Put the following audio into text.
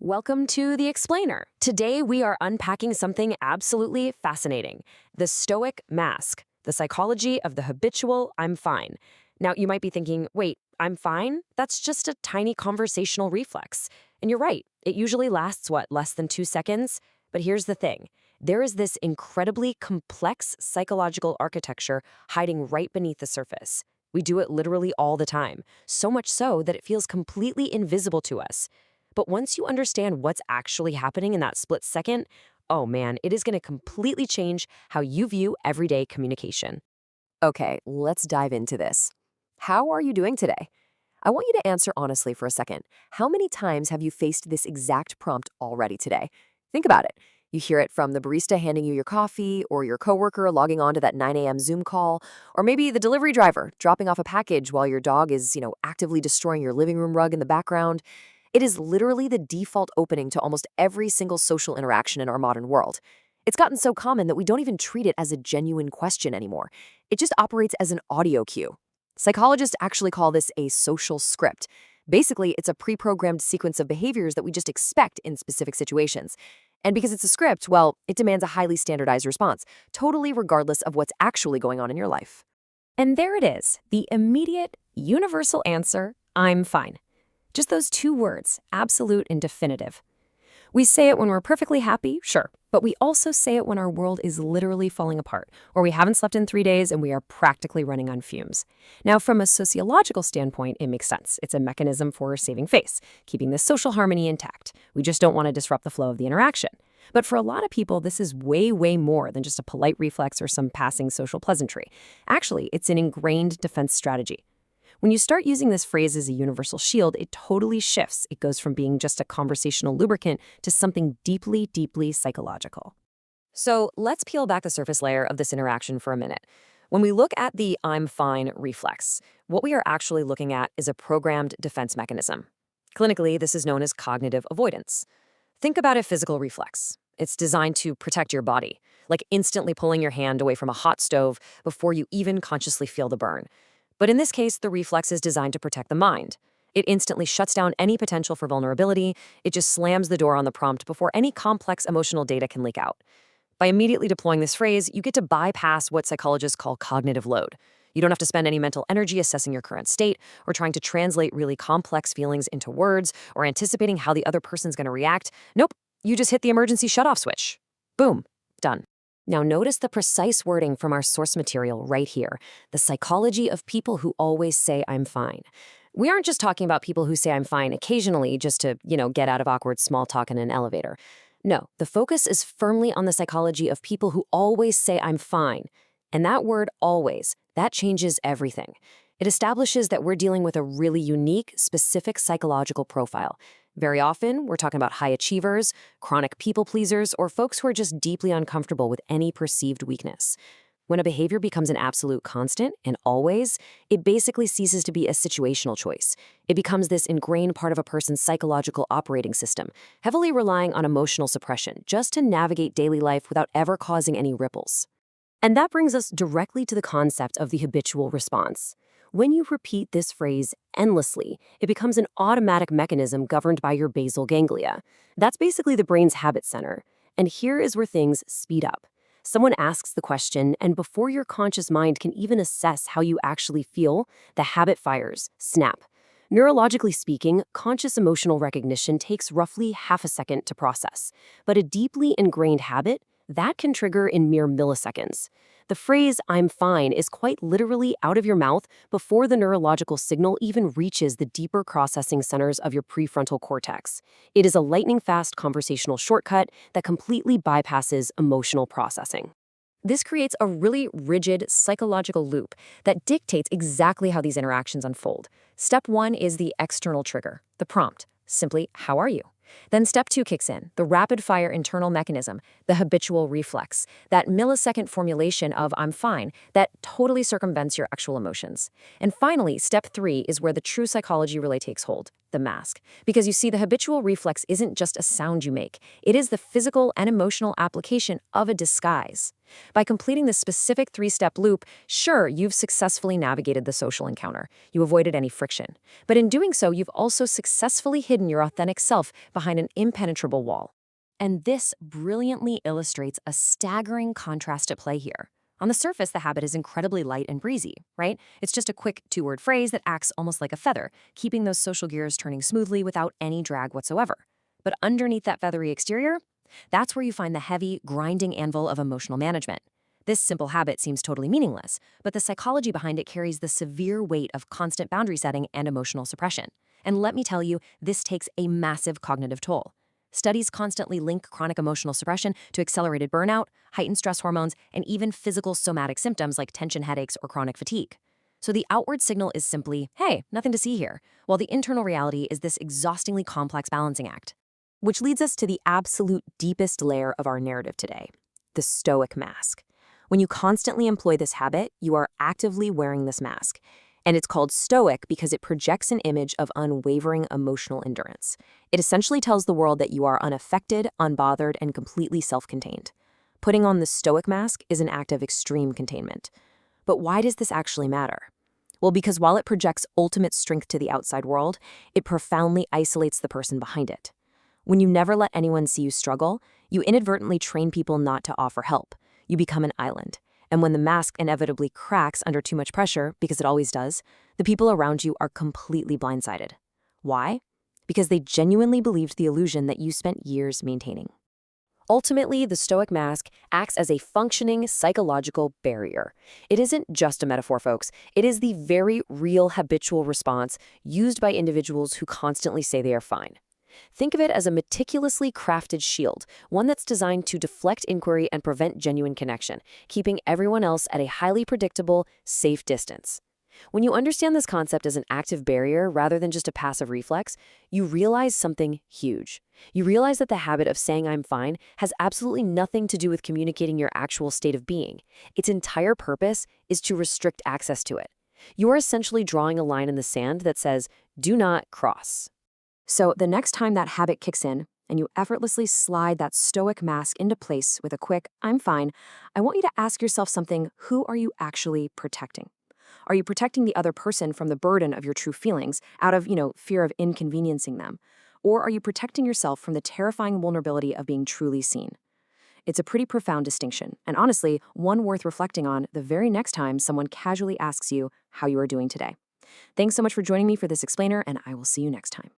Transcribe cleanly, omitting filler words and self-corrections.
Welcome to The Explainer. Today we are unpacking something absolutely fascinating, the Stoic Mask, the psychology of the habitual I'm fine. Now you might be thinking, wait, I'm fine? That's just a tiny conversational reflex. And you're right, it usually lasts, less than 2 seconds? But here's the thing. There is this incredibly complex psychological architecture hiding right beneath the surface. We do it literally all the time, so much so that it feels completely invisible to us. But once you understand what's actually happening in that split second, oh man, it is going to completely change how you view everyday communication. Okay, let's dive into this. How are you doing today? I want you to answer honestly for a second. How many times have you faced this exact prompt already today? Think about it. You hear it from the barista handing you your coffee, or your coworker logging on to that 9 a.m. Zoom call, or maybe the delivery driver dropping off a package while your dog is, actively destroying your living room rug in the background. It is literally the default opening to almost every single social interaction in our modern world. It's gotten so common that we don't even treat it as a genuine question anymore. It just operates as an audio cue. Psychologists actually call this a social script. Basically, it's a pre-programmed sequence of behaviors that we just expect in specific situations. And because it's a script, well, it demands a highly standardized response, totally regardless of what's actually going on in your life. And there it is, the immediate, universal answer, I'm fine. Just those two words, absolute and definitive. We say it when we're perfectly happy, sure, but we also say it when our world is literally falling apart, or we haven't slept in 3 days and we are practically running on fumes. Now, from a sociological standpoint, it makes sense. It's a mechanism for saving face, keeping the social harmony intact. We just don't want to disrupt the flow of the interaction. But for a lot of people, this is way, way more than just a polite reflex or some passing social pleasantry. Actually, it's an ingrained defense strategy. When you start using this phrase as a universal shield, it totally shifts. It goes from being just a conversational lubricant to something deeply, deeply psychological. So let's peel back the surface layer of this interaction for a minute. When we look at the I'm fine reflex, what we are actually looking at is a programmed defense mechanism. Clinically, this is known as cognitive avoidance. Think about a physical reflex. It's designed to protect your body, like instantly pulling your hand away from a hot stove before you even consciously feel the burn. But in this case, the reflex is designed to protect the mind. It instantly shuts down any potential for vulnerability. It just slams the door on the prompt before any complex emotional data can leak out. By immediately deploying this phrase, you get to bypass what psychologists call cognitive load. You don't have to spend any mental energy assessing your current state or trying to translate really complex feelings into words or anticipating how the other person's going to react. Nope, you just hit the emergency shutoff switch. Boom, done. Now notice the precise wording from our source material right here, the psychology of people who always say I'm fine. We aren't just talking about people who say I'm fine occasionally just to, get out of awkward small talk in an elevator. No, the focus is firmly on the psychology of people who always say I'm fine. And that word always, that changes everything. It establishes that we're dealing with a really unique, specific psychological profile. Very often, we're talking about high achievers, chronic people pleasers, or folks who are just deeply uncomfortable with any perceived weakness. When a behavior becomes an absolute constant and always, it basically ceases to be a situational choice. It becomes this ingrained part of a person's psychological operating system, heavily relying on emotional suppression just to navigate daily life without ever causing any ripples. And that brings us directly to the concept of the habitual response. When you repeat this phrase endlessly, it becomes an automatic mechanism governed by your basal ganglia. That's basically the brain's habit center. And here is where things speed up. Someone asks the question, and before your conscious mind can even assess how you actually feel, the habit fires, snap. Neurologically speaking, conscious emotional recognition takes roughly half a second to process. But a deeply ingrained habit, that can trigger in mere milliseconds. The phrase, I'm fine, is quite literally out of your mouth before the neurological signal even reaches the deeper processing centers of your prefrontal cortex. It is a lightning-fast conversational shortcut that completely bypasses emotional processing. This creates a really rigid psychological loop that dictates exactly how these interactions unfold. Step 1 is the external trigger, the prompt. Simply, how are you? Then step 2 kicks in, the rapid-fire internal mechanism, the habitual reflex, that millisecond formulation of I'm fine that totally circumvents your actual emotions. And finally, step 3 is where the true psychology really takes hold, the mask. Because you see, the habitual reflex isn't just a sound you make. It is the physical and emotional application of a disguise. By completing this specific three-step loop, sure, you've successfully navigated the social encounter. You avoided any friction. But in doing so, you've also successfully hidden your authentic self behind an impenetrable wall. And this brilliantly illustrates a staggering contrast at play here. On the surface, the habit is incredibly light and breezy, right? It's just a quick two-word phrase that acts almost like a feather, keeping those social gears turning smoothly without any drag whatsoever. But underneath that feathery exterior, that's where you find the heavy, grinding anvil of emotional management. This simple habit seems totally meaningless, but the psychology behind it carries the severe weight of constant boundary setting and emotional suppression. And let me tell you, this takes a massive cognitive toll. Studies constantly link chronic emotional suppression to accelerated burnout, heightened stress hormones, and even physical somatic symptoms like tension headaches or chronic fatigue. So the outward signal is simply, hey, nothing to see here, while the internal reality is this exhaustingly complex balancing act. Which leads us to the absolute deepest layer of our narrative today, the Stoic Mask. When you constantly employ this habit, you are actively wearing this mask. And it's called Stoic because it projects an image of unwavering emotional endurance. It essentially tells the world that you are unaffected, unbothered, and completely self-contained. Putting on the Stoic Mask is an act of extreme containment. But why does this actually matter? Well, because while it projects ultimate strength to the outside world, it profoundly isolates the person behind it. When you never let anyone see you struggle, you inadvertently train people not to offer help. You become an island. And when the mask inevitably cracks under too much pressure, because it always does, the people around you are completely blindsided. Why? Because they genuinely believed the illusion that you spent years maintaining. Ultimately, the Stoic Mask acts as a functioning psychological barrier. It isn't just a metaphor, folks. It is the very real habitual response used by individuals who constantly say they are fine. Think of it as a meticulously crafted shield, one that's designed to deflect inquiry and prevent genuine connection, keeping everyone else at a highly predictable, safe distance. When you understand this concept as an active barrier rather than just a passive reflex, you realize something huge. You realize that the habit of saying I'm fine has absolutely nothing to do with communicating your actual state of being. Its entire purpose is to restrict access to it. You are essentially drawing a line in the sand that says, do not cross. So the next time that habit kicks in and you effortlessly slide that Stoic mask into place with a quick, I'm fine, I want you to ask yourself something: who are you actually protecting? Are you protecting the other person from the burden of your true feelings out of, fear of inconveniencing them? Or are you protecting yourself from the terrifying vulnerability of being truly seen? It's a pretty profound distinction, and honestly, one worth reflecting on the very next time someone casually asks you how you are doing today. Thanks so much for joining me for this explainer, and I will see you next time.